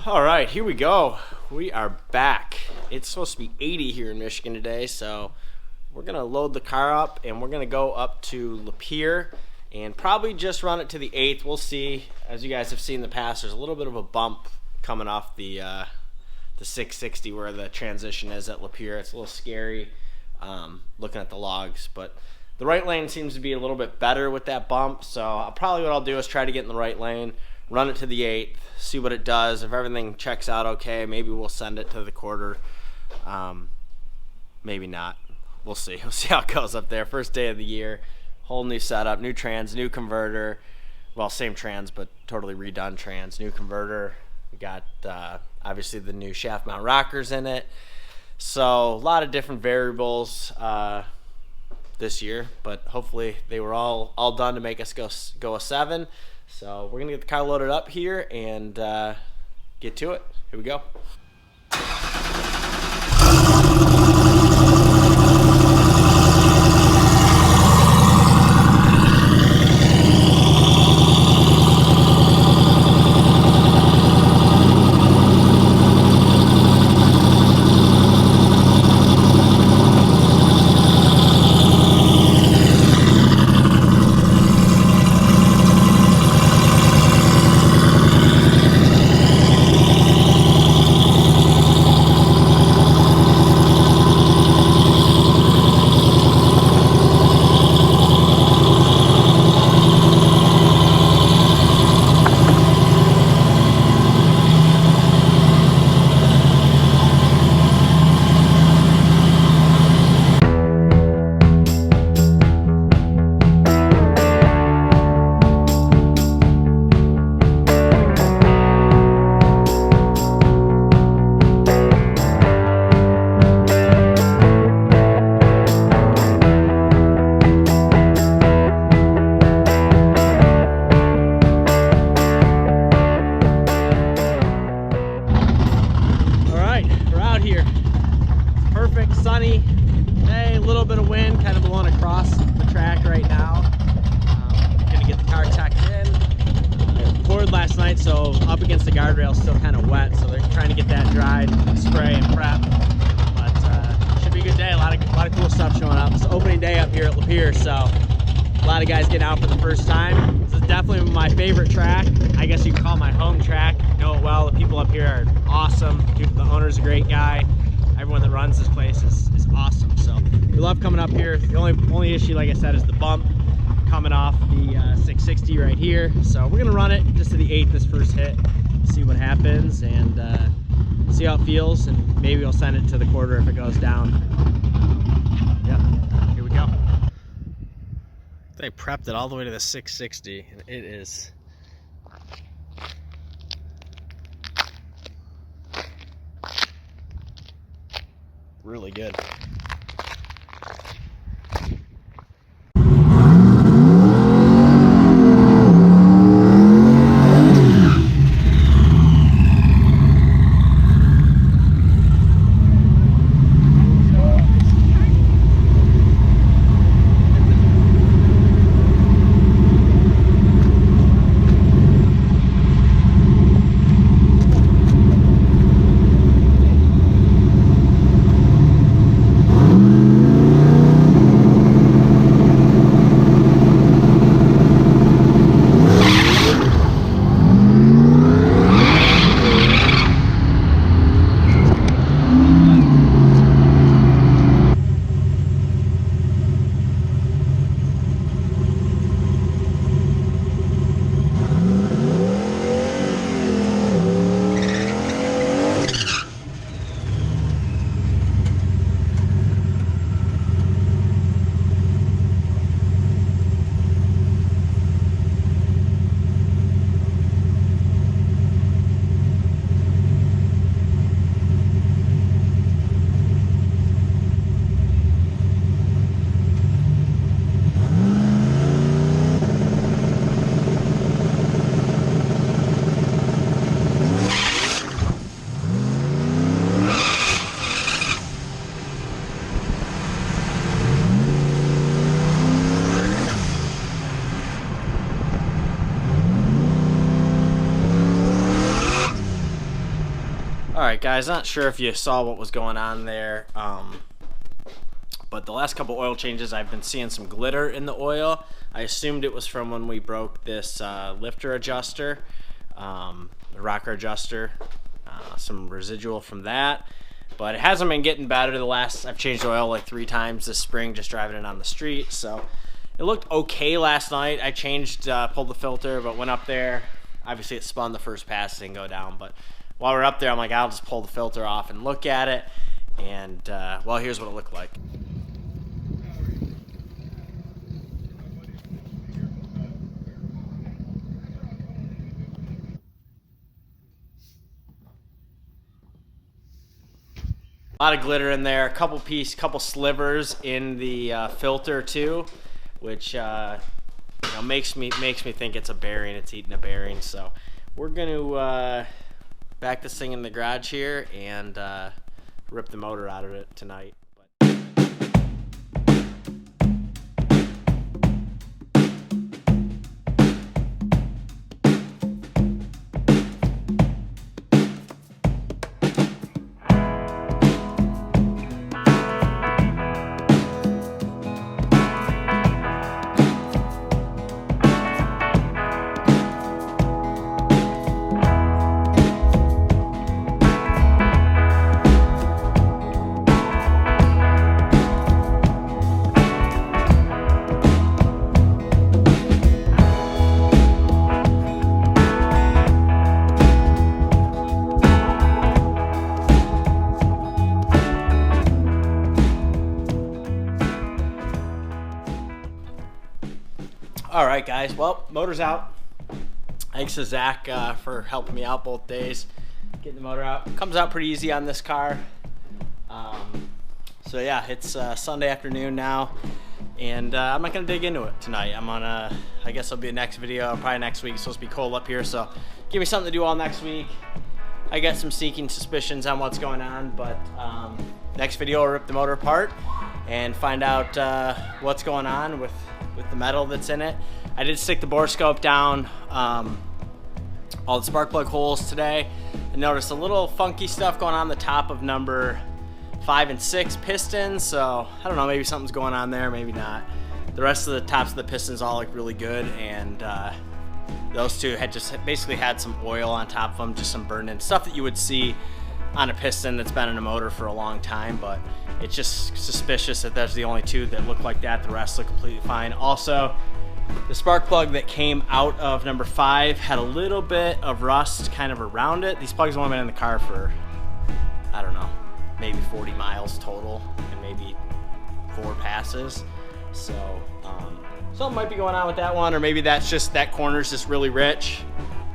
All right, here we go. We are back. It's supposed to be 80 here in Michigan today, so we're going to load the car up and we're going to go up to Lapeer and probably just run it to the 8th. We'll see. As you guys have seen in the past, there's a little bit of a bump coming off the 660 where the transition is at Lapeer. It's a little scary looking at the logs, but the right lane seems to be a little bit better with that bump, so probably what I'll do is try to get in the right lane, run it to the 8th, see what it does. If everything checks out okay, maybe we'll send it to the quarter. Maybe not. We'll see. We'll see how it goes up there. First day of the year, whole new setup, new trans, new converter. Well, same trans, but totally redone trans, new converter. We got obviously the new shaft mount rockers in it. So a lot of different variables this year, but hopefully they were all done to make us go a 7. So we're gonna get the car loaded up here and get to it. Here we go. Perfect sunny day, a little bit of wind kind of blowing across the track right now. Gonna get the car tucked in. I poured last night, so up against the guardrail still kind of wet, so they're trying to get that dried, spray and prep. But should be a good day. A lot of cool stuff showing up. It's opening day up here at Lapeer, so a lot of guys getting out for the first time. This is definitely my favorite track. I guess you can call it my home track. I know it well. The people up here are awesome. Dude, the owner's a great guy. Everyone that runs this place is awesome, so we love coming up here. The only issue, like I said, is the bump coming off the 660 right here. So we're gonna run it just to the 8th this first hit, see what happens, and see how it feels, and maybe we'll send it to the quarter if it goes down. Yep, here we go. I prepped it all the way to the 660, and it is really good. Alright guys, not sure if you saw what was going on there, but the last couple oil changes I've been seeing some glitter in the oil. I assumed it was from when we broke this lifter adjuster, the rocker adjuster, some residual from that, but it hasn't been getting better. I've changed oil like 3 times this spring just driving it on the street, so it looked okay last night. I pulled the filter, but went up there. Obviously it spun the first pass, it didn't go down, but while we're up there, I'm like, I'll just pull the filter off and look at it, and well, here's what it looked like. A lot of glitter in there, a couple slivers in the filter too, which you know, makes me think it's a bearing. It's eating a bearing. So we're gonna back this thing in the garage here and rip the motor out of it tonight. Alright guys, well, motor's out. Thanks to Zach for helping me out both days getting the motor out. Comes out pretty easy on this car. So yeah, it's Sunday afternoon now, and I'm not gonna dig into it tonight. I guess it'll be a next video, probably next week. It's supposed to be cold up here, so give me something to do all next week. I got some sneaking suspicions on what's going on, but next video I'll rip the motor apart and find out what's going on with the metal that's in it. I did stick the bore scope down all the spark plug holes today. I noticed a little funky stuff going on the top of number 5 and 6 pistons, so I don't know, maybe something's going on there, maybe not. The rest of the tops of the pistons all look really good, and those two had just basically had some oil on top of them, just some burn-in stuff that you would see on a piston that's been in a motor for a long time, but it's just suspicious that there's the only 2 that look like that. The rest look completely fine. Also, the spark plug that came out of number 5 had a little bit of rust kind of around it. These plugs have only been in the car for, I don't know, maybe 40 miles total and maybe 4 passes. So something might be going on with that one, or maybe that's just, that corner's just really rich.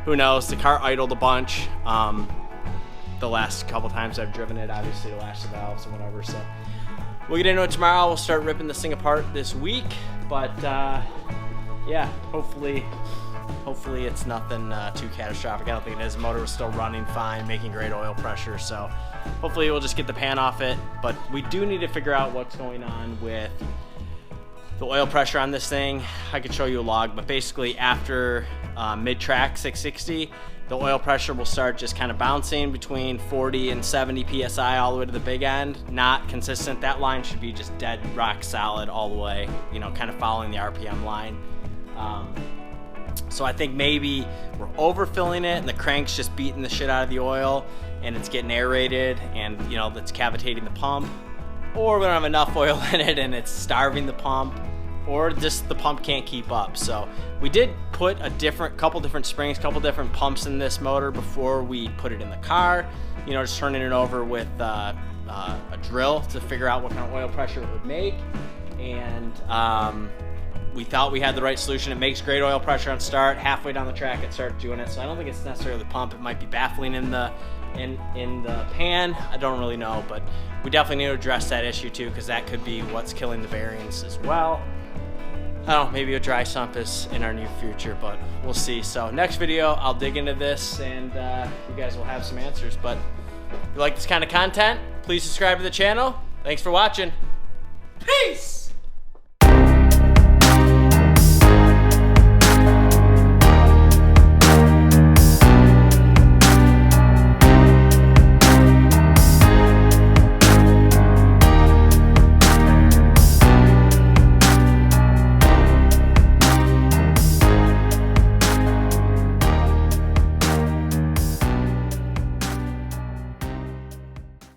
Who knows? The car idled a bunch. The last couple times I've driven it, obviously to lash the valves and whatever, so we'll get into it tomorrow. We'll start ripping this thing apart this week, but yeah, hopefully it's nothing too catastrophic. I don't think it is. The motor was still running fine, making great oil pressure, so hopefully we'll just get the pan off it. But we do need to figure out what's going on with the oil pressure on this thing. I could show you a log, but basically after mid-track 660, the oil pressure will start just kind of bouncing between 40 and 70 psi all the way to the big end. Not consistent. That line should be just dead rock solid all the way, you know, kind of following the RPM line. So I think maybe we're overfilling it and the crank's just beating the shit out of the oil and it's getting aerated and, you know, that's cavitating the pump, or we don't have enough oil in it and it's starving the pump, or just the pump can't keep up. So we did put a couple different springs, couple different pumps in this motor before we put it in the car, you know, just turning it over with a drill to figure out what kind of oil pressure it would make. And we thought we had the right solution. It makes great oil pressure on start. Halfway down the track it started doing it, so I don't think it's necessarily the pump. It might be baffling in the pan. I don't really know, but we definitely need to address that issue too, because that could be what's killing the bearings as well. I don't know, maybe a dry sump is in our near future, but we'll see. So next video, I'll dig into this and you guys will have some answers. But if you like this kind of content, please subscribe to the channel. Thanks for watching. Peace!